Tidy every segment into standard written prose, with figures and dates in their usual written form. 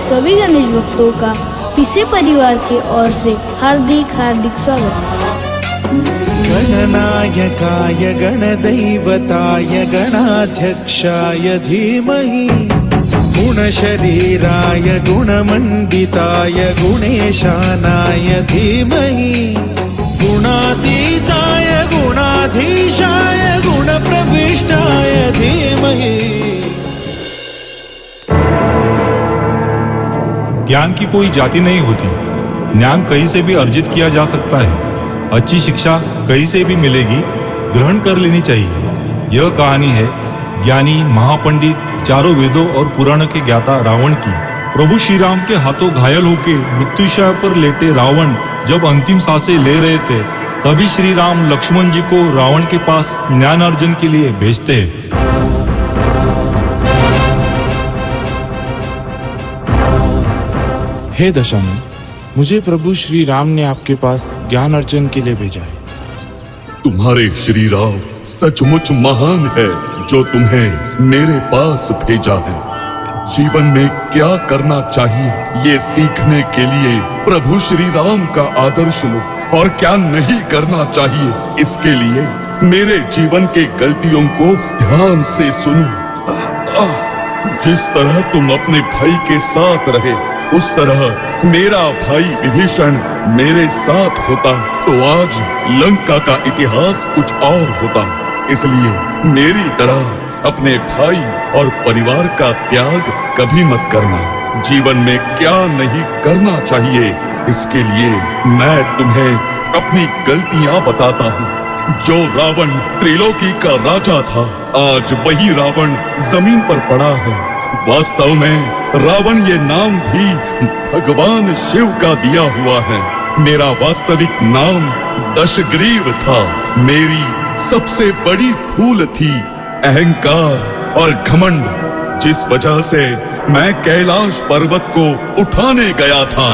सभी गणेश भक्तों का पीसे परिवार के ओर से हार्दिक स्वागत। गणनायकाय गणदैवताय गणाध्यक्षाय धीमहि गुणशरीराय गुणमण्डिताय गुणेशानाय धीमहि गुणातीताय गुणाधीशाय गुणप्रविष्टाय धीमहि। ज्ञान की कोई जाति नहीं होती। ज्ञान कहीं से भी अर्जित किया जा सकता है। अच्छी शिक्षा कहीं से भी मिलेगी, ग्रहण कर लेनी चाहिए। यह कहानी है ज्ञानी महापंडित चारों वेदों और पुराणों के ज्ञाता रावण की। प्रभु श्री राम के हाथों घायल होकर मृत्युशैया पर लेटे रावण जब अंतिम सांसें ले रहे थे, तभी श्री राम लक्ष्मण जी को रावण के पास ज्ञान अर्जन के लिए भेजते हैं। हे दशानन, मुझे प्रभु श्री राम ने आपके पास ज्ञान अर्जन के लिए भेजा है। तुम्हारे श्री राम सचमुच महान है जो तुम्हें मेरे पास भेजा है। जीवन में क्या करना चाहिए ये सीखने के लिए प्रभु श्री राम का आदर्श लो, और क्या नहीं करना चाहिए इसके लिए मेरे जीवन के गलतियों को ध्यान से सुनो। जिस तरह तुम अपने भाई के साथ रहे, उस तरह मेरा भाई विभीषण मेरे साथ होता तो आज लंका का इतिहास कुछ और होता। इसलिए मेरी तरह अपने भाई और परिवार का त्याग कभी मत करना। जीवन में क्या नहीं करना चाहिए इसके लिए मैं तुम्हें अपनी गलतियां बताता हूँ। जो रावण त्रिलोकी का राजा था, आज वही रावण जमीन पर पड़ा है। वास्तव में रावण ये नाम भी भगवान शिव का दिया हुआ है। मेरा वास्तविक नाम दशग्रीव था। मेरी सबसे बड़ी भूल थी अहंकार और घमंड, जिस वजह से मैं कैलाश पर्वत को उठाने गया था।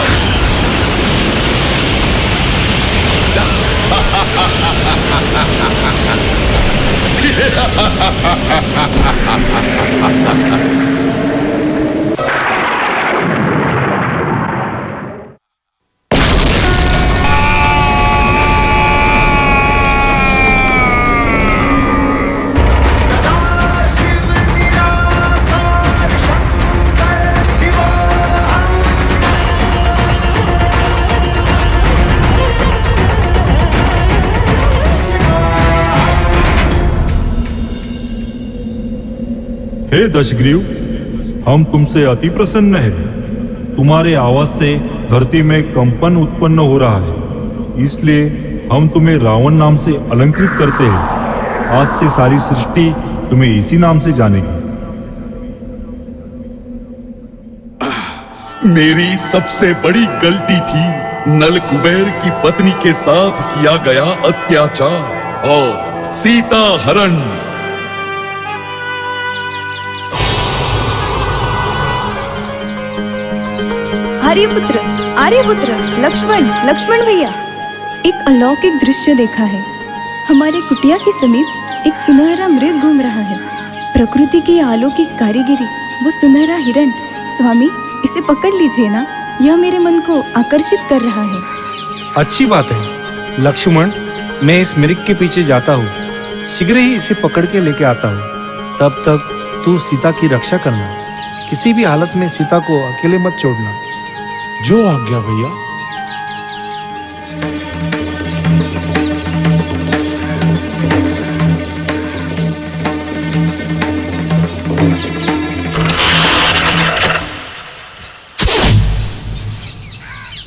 हे दशग्रीव, हम तुमसे अति प्रसन्न हैं। तुम्हारे आवाज से धरती में कंपन उत्पन्न हो रहा है, इसलिए हम तुम्हें रावण नाम से अलंकृत करते हैं। आज से सारी सृष्टि तुम्हें इसी नाम से जानेगी। मेरी सबसे बड़ी गलती थी नल कुबेर की पत्नी के साथ किया गया अत्याचार और सीता हरण। आर्यपुत्र, लक्ष्मण भैया, एक अलौकिक दृश्य देखा है। हमारे कुटिया के समीप एक सुनहरा मृग घूम रहा है। प्रकृति की अलौकिक कारीगिरी, वो सुनहरा हिरण। स्वामी, इसे पकड़ लीजिए ना, यह मेरे मन को आकर्षित कर रहा है। अच्छी बात है लक्ष्मण, मैं इस मृग के पीछे जाता हूँ। शीघ्र ही इसे पकड़ के लेके आता हूँ। तब तक तू सीता की रक्षा करना। किसी भी हालत में सीता को अकेले मत छोड़ना। जो आज्ञा भैया।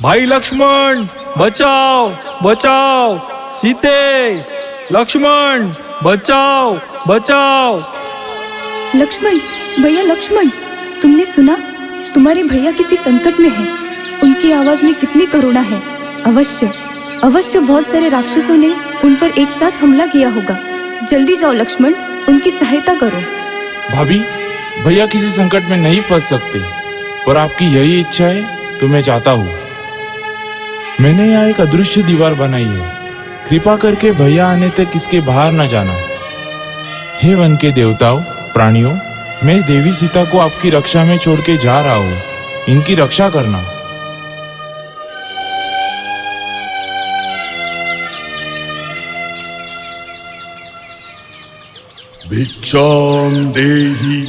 भाई लक्ष्मण, बचाओ बचाओ सीते। लक्ष्मण, बचाओ बचाओ। लक्ष्मण भैया, लक्ष्मण, तुमने सुना? तुम्हारे भैया किसी संकट में है। उनकी आवाज में कितनी करुणा है। अवश्य बहुत सारे राक्षसों ने उन पर एक साथ हमला किया होगा। जल्दी जाओ लक्ष्मण, उनकी सहायता करो। भाभी, भैया किसी संकट में नहीं फंस सकते, पर आपकी यही इच्छा है तो मैं चाहता हूँ। मैंने यहाँ एक अदृश्य दीवार बनाई है। कृपा करके भैया आने तक इसके बाहर न जाना। हे वन के देवताओं, प्राणियों, मैं देवी सीता को आपकी रक्षा में छोड़ के जा रहा हूँ। इनकी रक्षा करना। भिक्षाम देहि,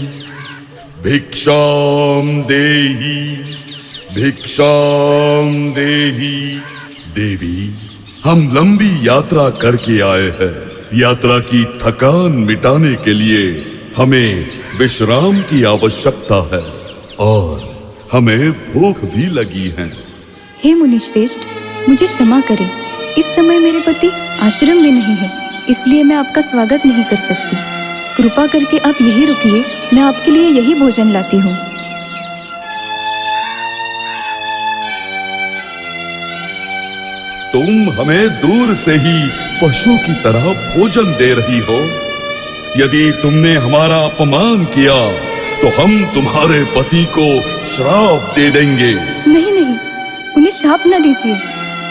भिक्षाम देहि, भिक्षाम देहि। देवी, हम लंबी यात्रा करके आए हैं। यात्रा की थकान मिटाने के लिए हमें विश्राम की आवश्यकता है और हमें भूख भी लगी है। हे मुनिश्रेष्ठ, मुझे क्षमा करें। इस समय मेरे पति आश्रम में नहीं है, इसलिए मैं आपका स्वागत नहीं कर सकती। कृपा करके आप यहीं रुकिए, मैं आपके लिए यही भोजन लाती हूँ। तुम हमें दूर से ही पशु की तरह भोजन दे रही हो। यदि तुमने हमारा अपमान किया तो हम तुम्हारे पति को श्राप दे देंगे। नहीं नहीं, उन्हें शाप न दीजिए।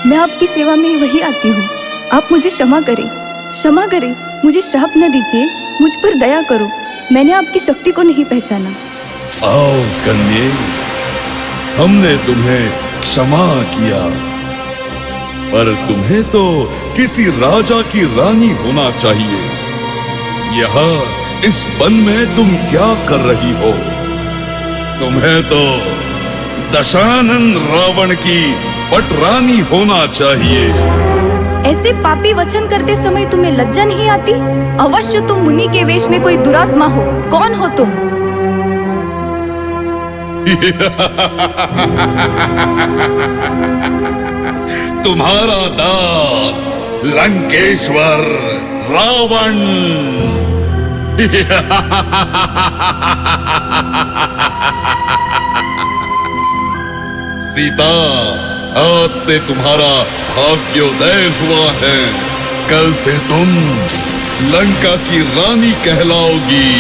मैं आपकी सेवा में वही आती हूँ। आप मुझे क्षमा करें, क्षमा करें। मुझे श्राप न दीजिए, मुझ पर दया करो। मैंने आपकी शक्ति को नहीं पहचाना। आओ कन्ये, हमने तुम्हें क्षमा किया, पर तुम्हें तो किसी राजा की रानी होना चाहिए। यहाँ इस वन में तुम क्या कर रही हो? तुम्हें तो दशानन रावण की पटरानी होना चाहिए। ऐसे पापी वचन करते समय तुम्हें लज्जा नहीं आती? अवश्य तुम मुनि के वेश में कोई दुरात्मा हो। कौन हो तुम? तुम्हारा दास लंकेश्वर रावण। सीता, आज से तुम्हारा भाग्योदय हुआ है। कल से तुम लंका की रानी कहलाओगी।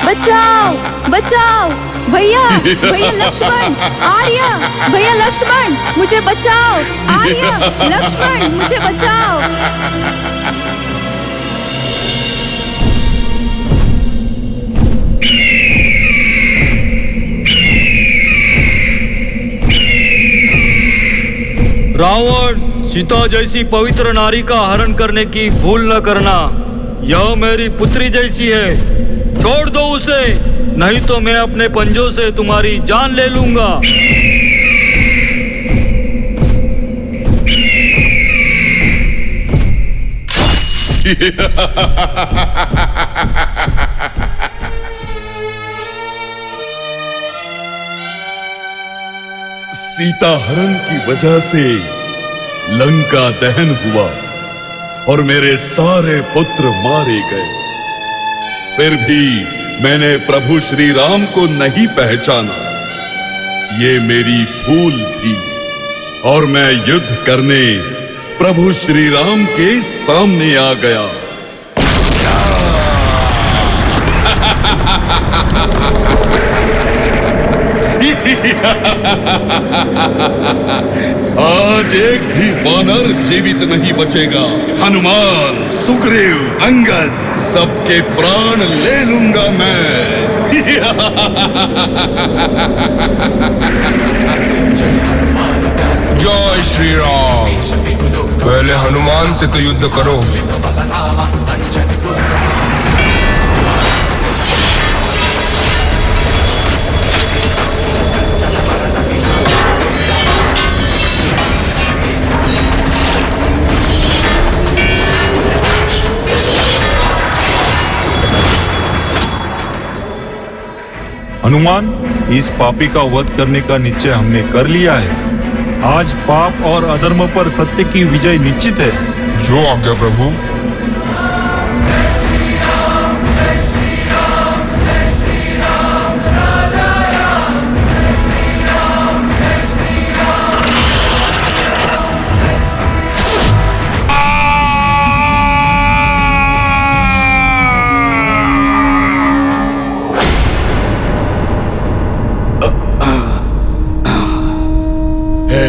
बचाओ, बचाओ, भैया, भैया लक्ष्मण, आर्या, भैया लक्ष्मण, मुझे बचाओ। आर्या, लक्ष्मण, मुझे बचाओ। रावण, सीता जैसी पवित्र नारी का हरण करने की भूल न करना। यह मेरी पुत्री जैसी है। छोड़ दो उसे, नहीं तो मैं अपने पंजों से तुम्हारी जान ले लूंगा। सीता हरण की वजह से लंका दहन हुआ और मेरे सारे पुत्र मारे गए। फिर भी मैंने प्रभु श्री राम को नहीं पहचाना। ये मेरी भूल थी और मैं युद्ध करने प्रभु श्री राम के सामने आ गया। आज एक भी वानर जीवित नहीं बचेगा। हनुमान, सुग्रीव, अंगद, सबके प्राण ले लूंगा मैं। जय श्री राम। पहले हनुमान से तो युद्ध करो। हनुमान, इस पापी का वध करने का निश्चय हमने कर लिया है। आज पाप और अधर्म पर सत्य की विजय निश्चित है। जो आज्ञा प्रभु।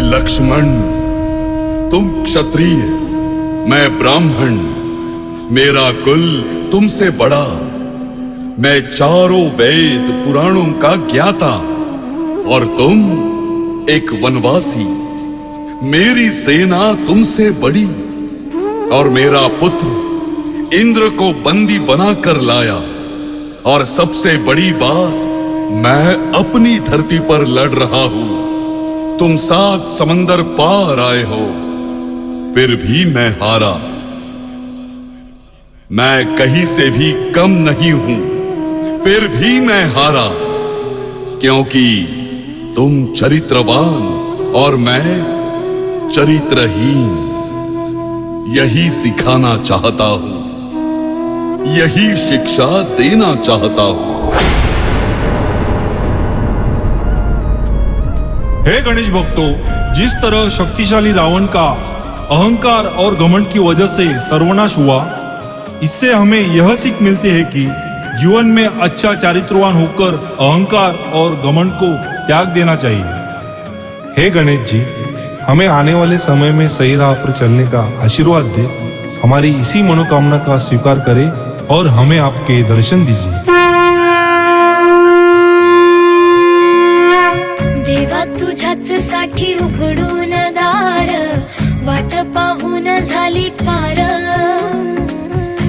लक्ष्मण, तुम क्षत्रिय, मैं ब्राह्मण। मेरा कुल तुमसे बड़ा। मैं चारों वेद पुराणों का ज्ञाता और तुम एक वनवासी। मेरी सेना तुमसे बड़ी और मेरा पुत्र इंद्र को बंदी बनाकर लाया। और सबसे बड़ी बात, मैं अपनी धरती पर लड़ रहा हूं। तुम 7 समंदर पार आए हो, फिर भी मैं हारा। मैं कहीं से भी कम नहीं हूं, फिर भी मैं हारा, क्योंकि तुम चरित्रवान और मैं चरित्रहीन। यही सिखाना चाहता हूं, यही शिक्षा देना चाहता हूं। हे गणेश भक्तों, जिस तरह शक्तिशाली रावण का अहंकार और घमंड की वजह से सर्वनाश हुआ, इससे हमें यह सीख मिलती है कि जीवन में अच्छा चारित्रवान होकर अहंकार और घमंड को त्याग देना चाहिए। हे गणेश जी, हमें आने वाले समय में सही राह पर चलने का आशीर्वाद दे, हमारी इसी मनोकामना का स्वीकार करें और हमें आपके दर्शन दीजिए। देवा तुझ्याच साठी उघडून दार, वाट पाहून झाली फार।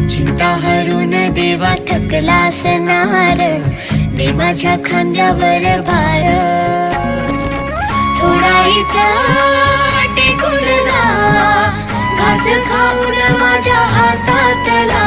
चिंता हरून देवा थकला सनार, दे माझ्या खांद्यावर भार। थोडा इथं टेकून जा, घास खाऊन माझ्या हातातला